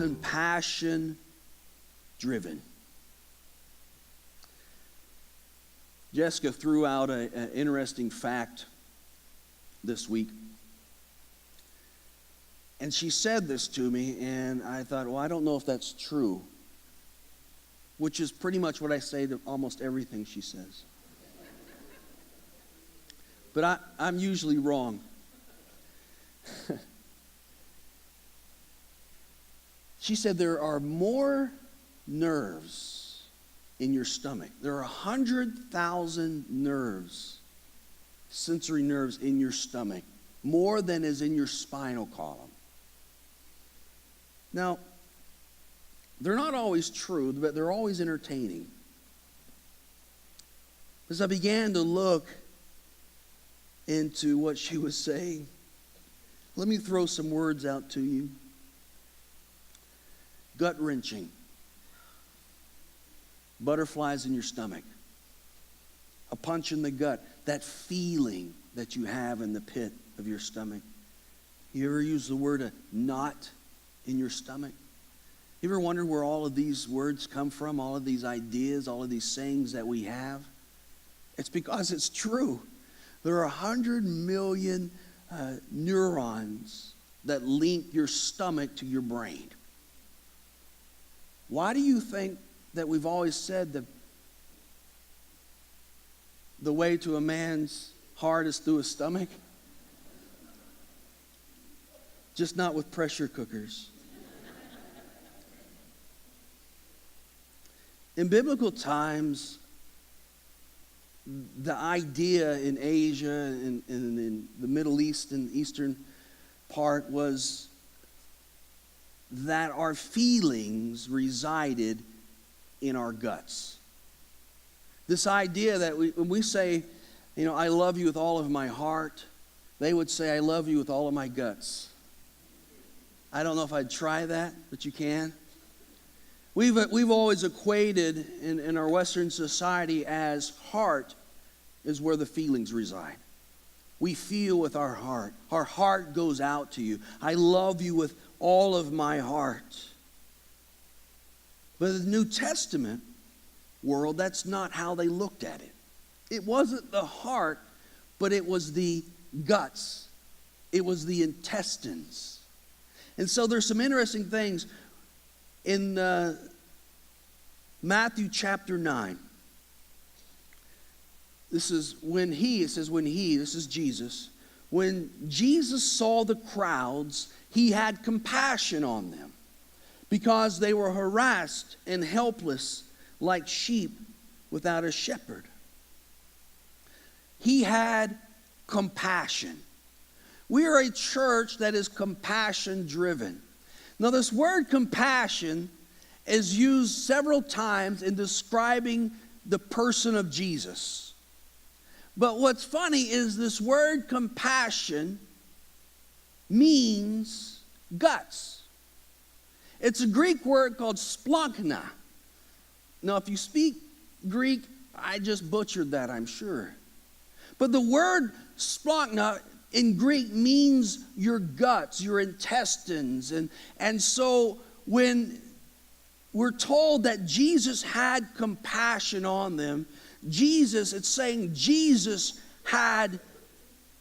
compassion driven. Jessica threw out an interesting fact this week. And she said this to me, and I thought, well, I don't know if that's true. Which is pretty much what I say to almost everything she says. But I'm usually wrong. She said there are more nerves in your stomach. There are 100,000 nerves, sensory nerves in your stomach, more than is in your spinal column. Now, they're not always true, but they're always entertaining. As I began to look into what she was saying, let me throw some words out to you. Gut-wrenching. Butterflies in your stomach. A punch in the gut. That feeling that you have in the pit of your stomach. You ever use the word a knot in your stomach? You ever wonder where all of these words come from? All of these ideas, all of these sayings that we have? It's because it's true. There are 100 million neurons that link your stomach to your brain. Why do you think that we've always said that the way to a man's heart is through his stomach? Just not with pressure cookers. In biblical times, the idea in Asia and in the Middle East and eastern part was that our feelings resided in our guts. This idea that when we say, I love you with all of my heart, they would say, I love you with all of my guts. I don't know if I'd try that, but you can. We've always equated in our Western society as heart is where the feelings reside. We feel with our heart. Our heart goes out to you. I love you with all of my heart. But in the New Testament world, that's not how they looked at it. It wasn't the heart, but it was the guts. It was the intestines. And so there's some interesting things in Matthew chapter 9. This is this is Jesus. When Jesus saw the crowds, he had compassion on them because they were harassed and helpless like sheep without a shepherd. He had compassion. We are a church that is compassion driven. Now, this word compassion is used several times in describing the person of Jesus. But what's funny is this word compassion means guts. It's a Greek word called splankna. Now, if you speak Greek, I just butchered that, I'm sure. But the word splankna in Greek means your guts, your intestines. And so when we're told that Jesus had compassion on them, it's saying Jesus had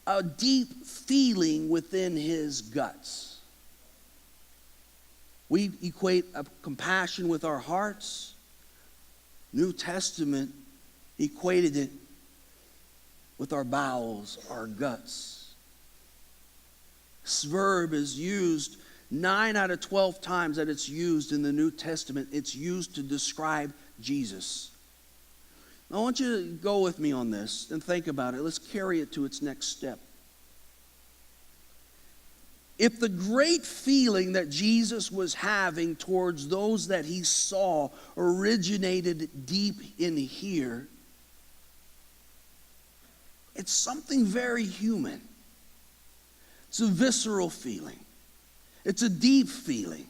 a deep feeling within his guts. We equate a compassion with our hearts. New Testament equated it with our bowels, our guts. This verb is used 9 out of 12 times that it's used in the New Testament. It's used to describe Jesus. I want you to go with me on this and think about it. Let's carry it to its next step. If the great feeling that Jesus was having towards those that he saw originated deep in here, it's something very human. It's a visceral feeling. It's a deep feeling.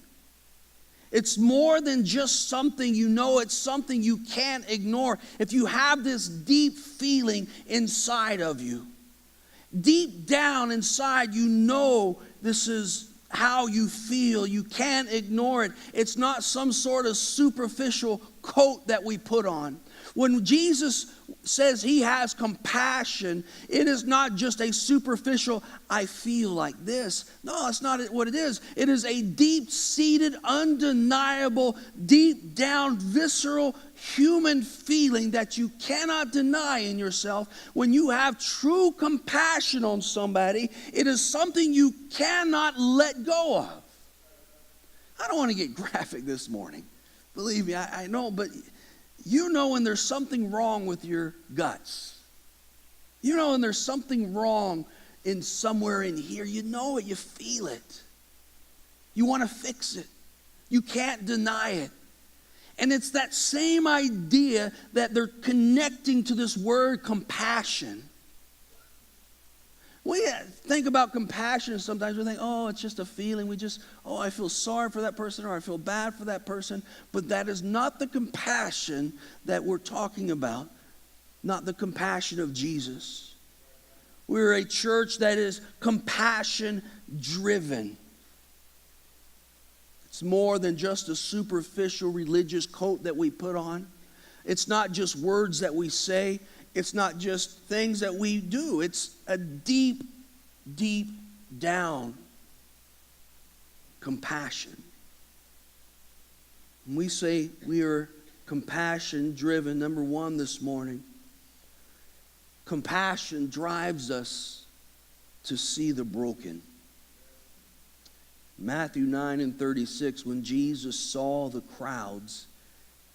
It's more than just something you know. It's something you can't ignore. If you have this deep feeling inside of you, deep down inside, you know this is how you feel. You can't ignore it. It's not some sort of superficial coat that we put on. When Jesus says he has compassion, it is not just a superficial, I feel like this. No, that's not what it is. It is a deep-seated, undeniable, deep down, visceral, human feeling that you cannot deny in yourself. When you have true compassion on somebody, it is something you cannot let go of. I don't want to get graphic this morning. Believe me, I know, but you know when there's something wrong with your guts. You know when there's something wrong in somewhere in here. You know it, you feel it. You want to fix it. You can't deny it. And it's that same idea that they're connecting to this word compassion. We think about compassion and sometimes we think, oh, it's just a feeling. I feel sorry for that person or I feel bad for that person. But that is not the compassion that we're talking about, not the compassion of Jesus. We're a church that is compassion driven. It's more than just a superficial religious coat that we put on. It's not just words that we say. It's not just things that we do. It's a deep, deep down compassion. When we say we are compassion driven, number one this morning, compassion drives us to see the broken. Matthew 9:36, when Jesus saw the crowds,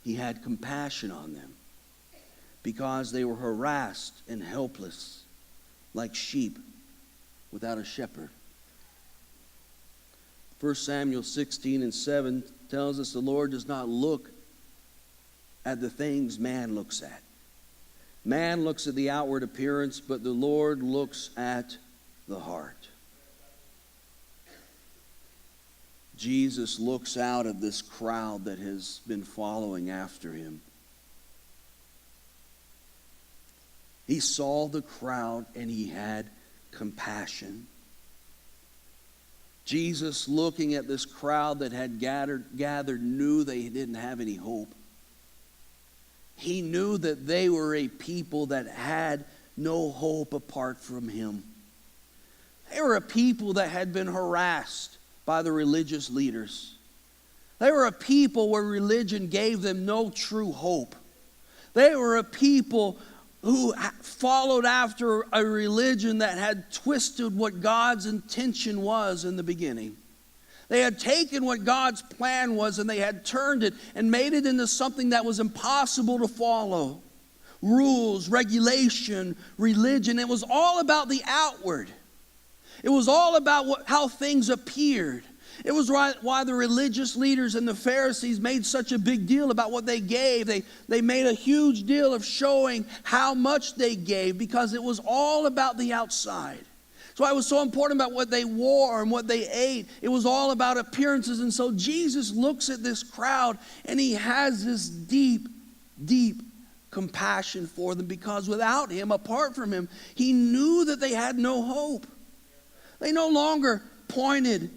he had compassion on them, because they were harassed and helpless, like sheep without a shepherd. 1 Samuel 16:7 tells us the Lord does not look at the things man looks at. Man looks at the outward appearance, but the Lord looks at the heart. Jesus looks out at this crowd that has been following after him. He saw the crowd and he had compassion. Jesus, looking at this crowd that had gathered, knew they didn't have any hope. He knew that they were a people that had no hope apart from him. They were a people that had been harassed by the religious leaders. They were a people where religion gave them no true hope. They were a people who followed after a religion that had twisted what God's intention was in the beginning. They had taken what God's plan was and they had turned it and made it into something that was impossible to follow. Rules, regulation, religion. It was all about the outward. It was all about how things appeared. It was why the religious leaders and the Pharisees made such a big deal about what they gave. They made a huge deal of showing how much they gave because it was all about the outside. That's why it was so important about what they wore and what they ate. It was all about appearances. And so Jesus looks at this crowd and he has this deep, deep compassion for them because without him, apart from him, he knew that they had no hope. They no longer pointed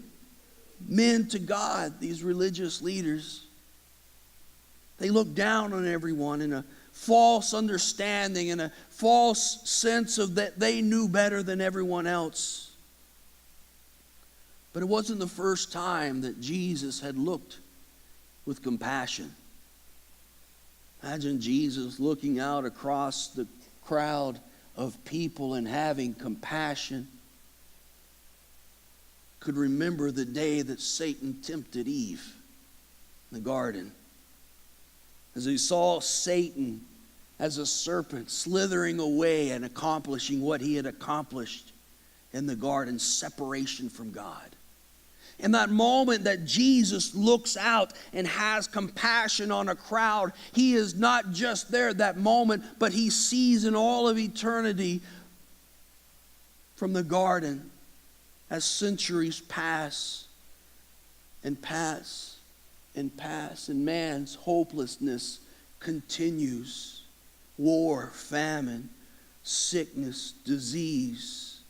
men to God, these religious leaders. They looked down on everyone in a false understanding and a false sense of that they knew better than everyone else. But it wasn't the first time that Jesus had looked with compassion. Imagine Jesus looking out across the crowd of people and having compassion. Could remember the day that Satan tempted Eve in the garden. As he saw Satan as a serpent slithering away and accomplishing what he had accomplished in the garden, separation from God. In that moment that Jesus looks out and has compassion on a crowd, he is not just there at that moment, but he sees in all of eternity from the garden as centuries pass and pass and pass, and man's hopelessness continues. War, famine, sickness, disease,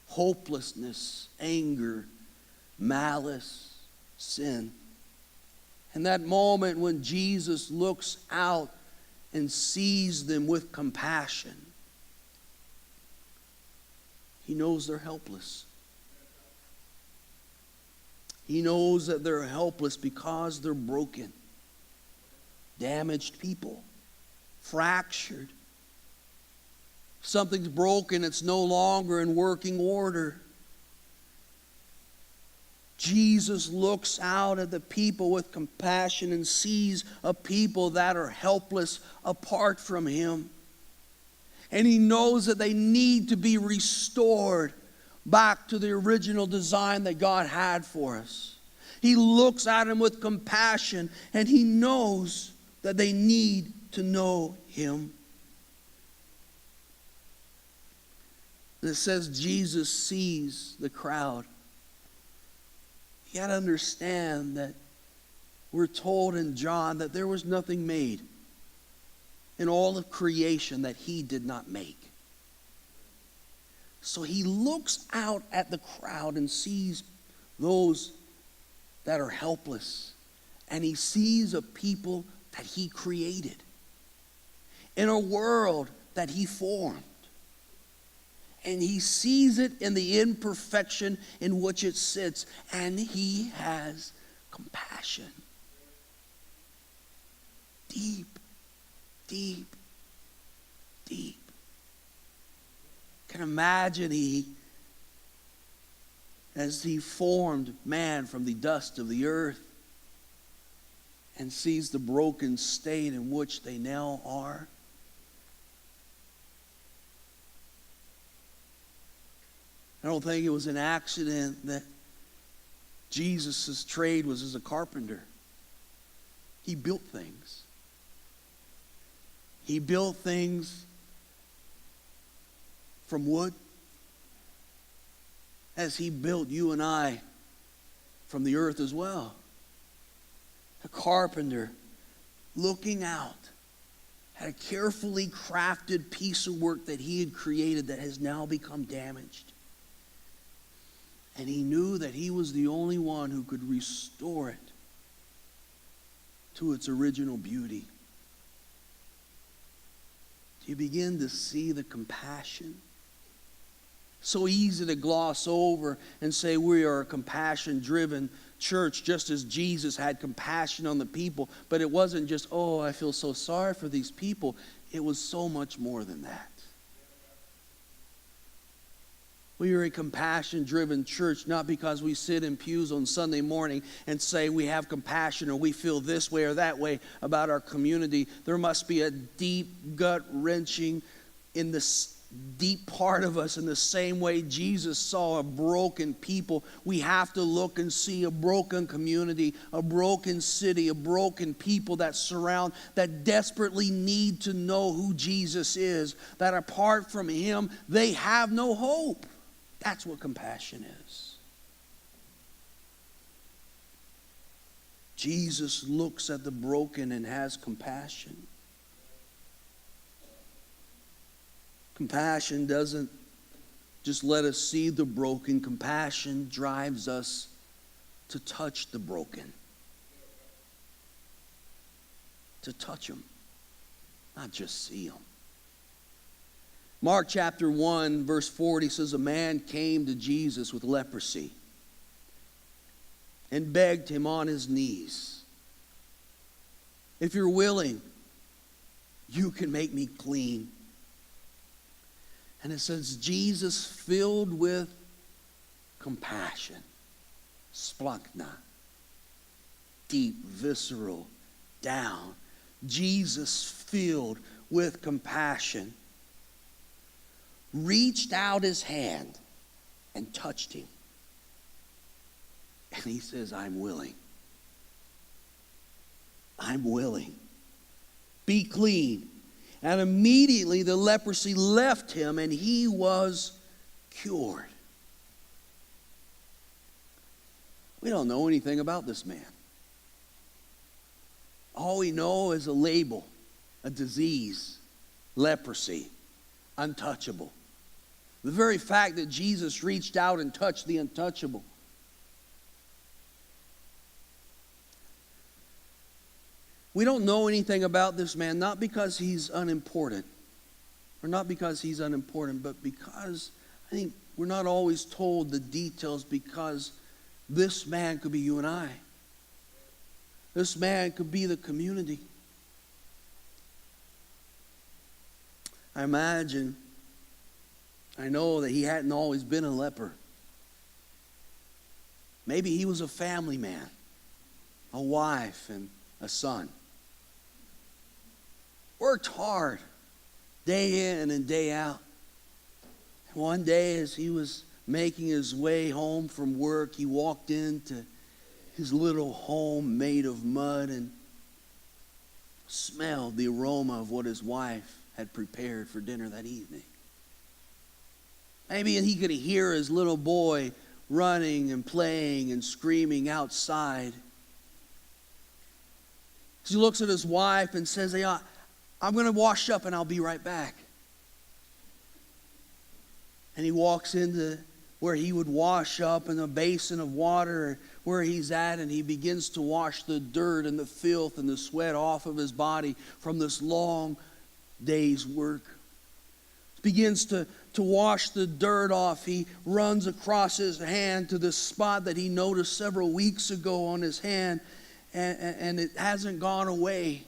hopelessness, anger, malice, sin. And that moment when Jesus looks out and sees them with compassion, he knows they're helpless. He knows that they're helpless because they're broken, damaged people, fractured. Something's broken, it's no longer in working order. Jesus looks out at the people with compassion and sees a people that are helpless apart from him. And he knows that they need to be restored back to the original design that God had for us. He looks at them with compassion, and he knows that they need to know him. And it says Jesus sees the crowd. You got to understand that we're told in John that there was nothing made in all of creation that he did not make. So he looks out at the crowd and sees those that are helpless. And he sees a people that he created in a world that he formed. And he sees it in the imperfection in which it sits. And he has compassion. Deep, deep, deep. Can imagine as he formed man from the dust of the earth and sees the broken state in which they now are. I don't think it was an accident that Jesus' trade was as a carpenter. He built things. He built things from wood, as he built you and I from the earth as well. A carpenter looking out at a carefully crafted piece of work that he had created that has now become damaged. And he knew that he was the only one who could restore it to its original beauty. Do you begin to see the compassion? So easy to gloss over and say we are a compassion-driven church, just as Jesus had compassion on the people. But it wasn't just, oh, I feel so sorry for these people. It was so much more than that. We are a compassion-driven church, not because we sit in pews on Sunday morning and say we have compassion or we feel this way or that way about our community. There must be a deep gut-wrenching in this deep part of us. In the same way Jesus saw a broken people, we have to look and see a broken community, a broken city, a broken people that surround, that desperately need to know who Jesus is, that apart from him, they have no hope. That's what compassion is. Jesus looks at the broken and has compassion. Compassion doesn't just let us see the broken. Compassion drives us to touch the broken. To touch them, not just see them. Mark chapter 1, verse 40 says, a man came to Jesus with leprosy and begged him on his knees, if you're willing, you can make me clean. And it says, Jesus, filled with compassion, splachna, deep, visceral, down. Jesus, filled with compassion, reached out his hand and touched him. And he says, I'm willing. I'm willing. Be clean. And immediately the leprosy left him and he was cured. We don't know anything about this man. All we know is a label, a disease, leprosy, untouchable. The very fact that Jesus reached out and touched the untouchable We don't know anything about this man, not because he's unimportant, or not because he's unimportant, but because I think we're not always told the details, because this man could be you and I. This man could be the community. I know that he hadn't always been a leper. Maybe he was a family man, a wife and a son. Worked hard, day in and day out. One day as he was making his way home from work, he walked into his little home made of mud and smelled the aroma of what his wife had prepared for dinner that evening. Maybe he could hear his little boy running and playing and screaming outside. He looks at his wife and says, "Hey, I'm going to wash up and I'll be right back." And he walks into where he would wash up in a basin of water where he's at, and he begins to wash the dirt and the filth and the sweat off of his body from this long day's work. Begins to wash the dirt off. He runs across his hand to this spot that he noticed several weeks ago on his hand, and it hasn't gone away.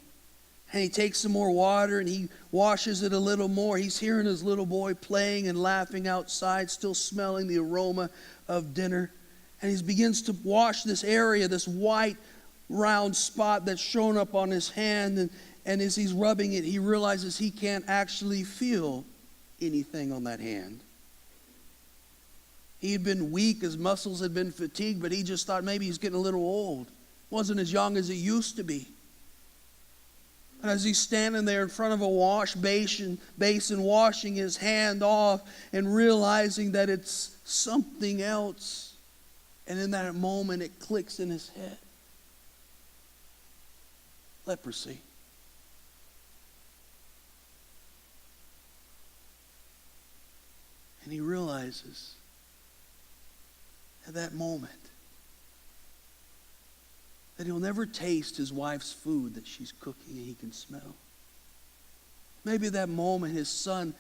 And he takes some more water and he washes it a little more. He's hearing his little boy playing and laughing outside, still smelling the aroma of dinner. And he begins to wash this area, this white round spot that's shown up on his hand. And as he's rubbing it, he realizes he can't actually feel anything on that hand. He had been weak, his muscles had been fatigued, but he just thought maybe he's getting a little old. Wasn't as young as he used to be. And as he's standing there in front of a wash basin, washing his hand off and realizing that it's something else, and in that moment it clicks in his head. Leprosy. And he realizes at that moment that he'll never taste his wife's food that she's cooking and he can smell. Maybe at that moment his son,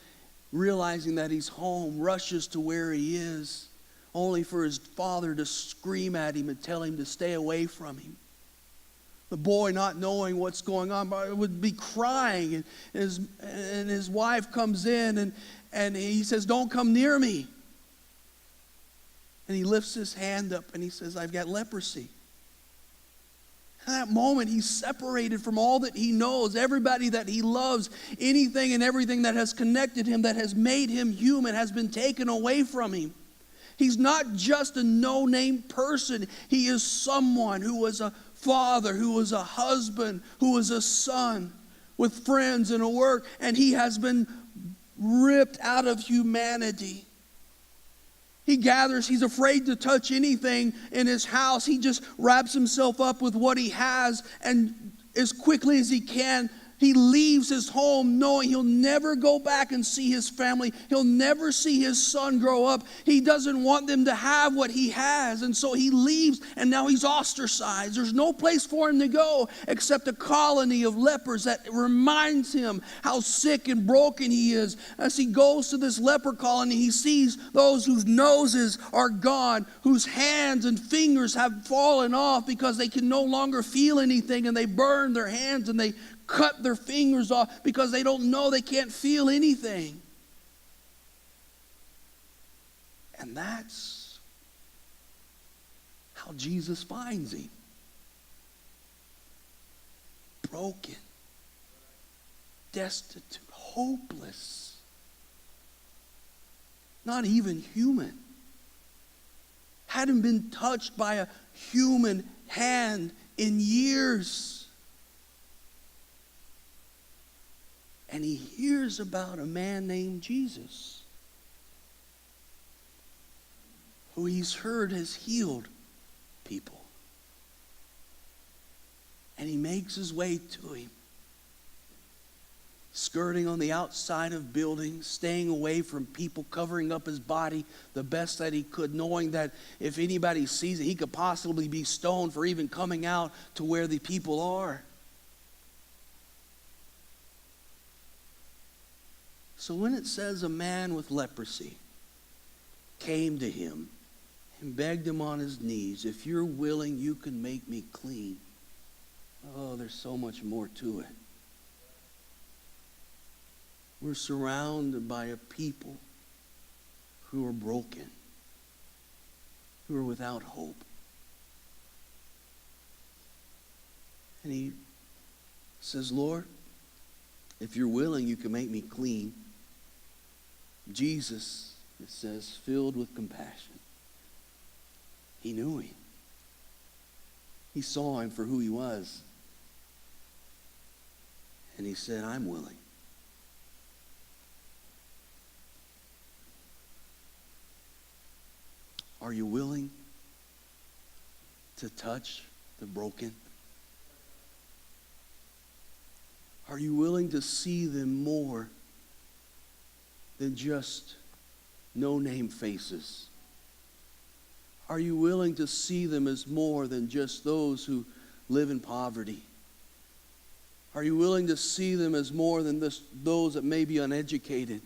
realizing that he's home, rushes to where he is, only for his father to scream at him and tell him to stay away from him. The boy, not knowing what's going on, would be crying, and his wife comes in and he says, "Don't come near me." And he lifts his hand up and he says, "I've got leprosy." In that moment, he's separated from all that he knows, everybody that he loves, anything and everything that has connected him, that has made him human, has been taken away from him. He's not just a no-name person. He is someone who was a father, who was a husband, who was a son, with friends and a work, and he has been ripped out of humanity. He gathers, he's afraid to touch anything in his house. He just wraps himself up with what he has, and as quickly as he can, he leaves his home knowing he'll never go back and see his family. He'll never see his son grow up. He doesn't want them to have what he has, and so he leaves, and now he's ostracized. There's no place for him to go except a colony of lepers that reminds him how sick and broken he is. As he goes to this leper colony, he sees those whose noses are gone, whose hands and fingers have fallen off because they can no longer feel anything, and they burn their hands and they cut their fingers off because they don't know, they can't feel anything. And that's how Jesus finds him. Broken, destitute, hopeless, not even human. Hadn't been touched by a human hand in years. And he hears about a man named Jesus, who he's heard has healed people. And he makes his way to him, skirting on the outside of buildings, staying away from people, covering up his body the best that he could, knowing that if anybody sees it, he could possibly be stoned for even coming out to where the people are. So when it says a man with leprosy came to him and begged him on his knees, if you're willing, you can make me clean. Oh, there's so much more to it. We're surrounded by a people who are broken, who are without hope. And he says, Lord, if you're willing, you can make me clean. Jesus, it says, filled with compassion. He knew him. He saw him for who he was. And he said, I'm willing. Are you willing to touch the broken? Are you willing to see them more than just no-name faces? Are you willing to see them as more than just those who live in poverty? Are you willing to see them as more than those that may be uneducated?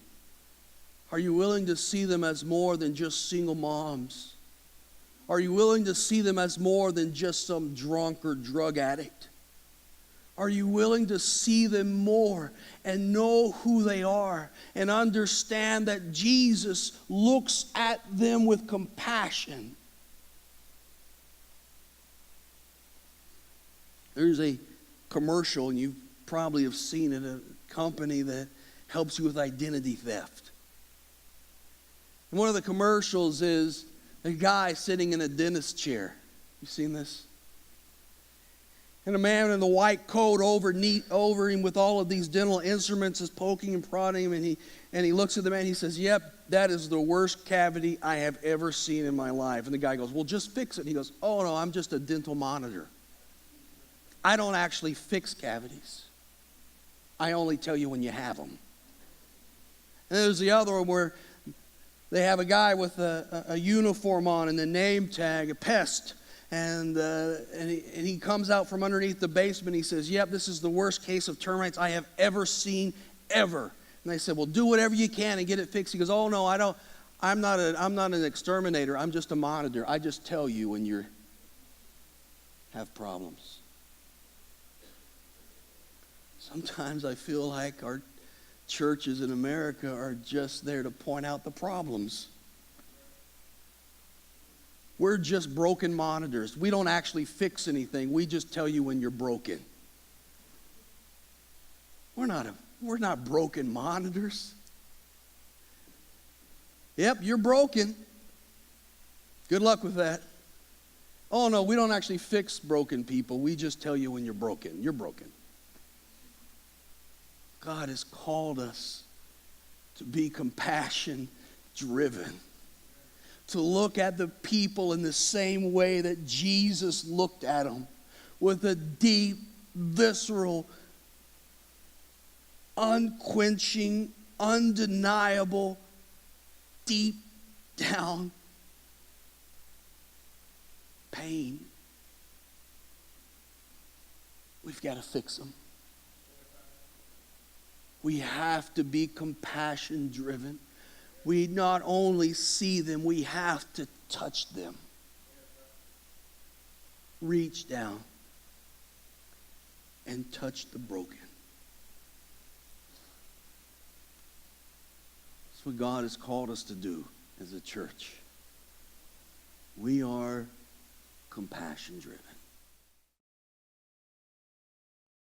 Are you willing to see them as more than just single moms? Are you willing to see them as more than just some drunk or drug addict? Are you willing to see them more and know who they are and understand that Jesus looks at them with compassion? There's a commercial, and you probably have seen it, a company that helps you with identity theft. And one of the commercials is a guy sitting in a dentist chair. You seen this? And a man in the white coat over him with all of these dental instruments is poking and prodding him, and he looks at the man and he says, yep, that is the worst cavity I have ever seen in my life. And the guy goes, well, just fix it. And he goes, oh no, I'm just a dental monitor. I don't actually fix cavities. I only tell you when you have them. And there's the other one where they have a guy with a uniform on and the name tag, a pest. And he comes out from underneath the basement. He says, yep, this is the worst case of termites I have ever seen, ever. And they said, well, do whatever you can and get it fixed. He goes, oh, no, I'm not an exterminator. I'm just a monitor. I just tell you when you have problems. Sometimes I feel like our churches in America are just there to point out the problems. We're just broken monitors. We don't actually fix anything. We just tell you when you're broken. We're not broken monitors. Yep, you're broken. Good luck with that. Oh no, we don't actually fix broken people. We just tell you when you're broken. You're broken. God has called us to be compassion driven. To look at the people in the same way that Jesus looked at them, with a deep, visceral, unquenching, undeniable, deep down pain. We've got to fix them. We have to be compassion driven. We not only see them, we have to touch them. Reach down and touch the broken. That's what God has called us to do as a church. We are compassion driven.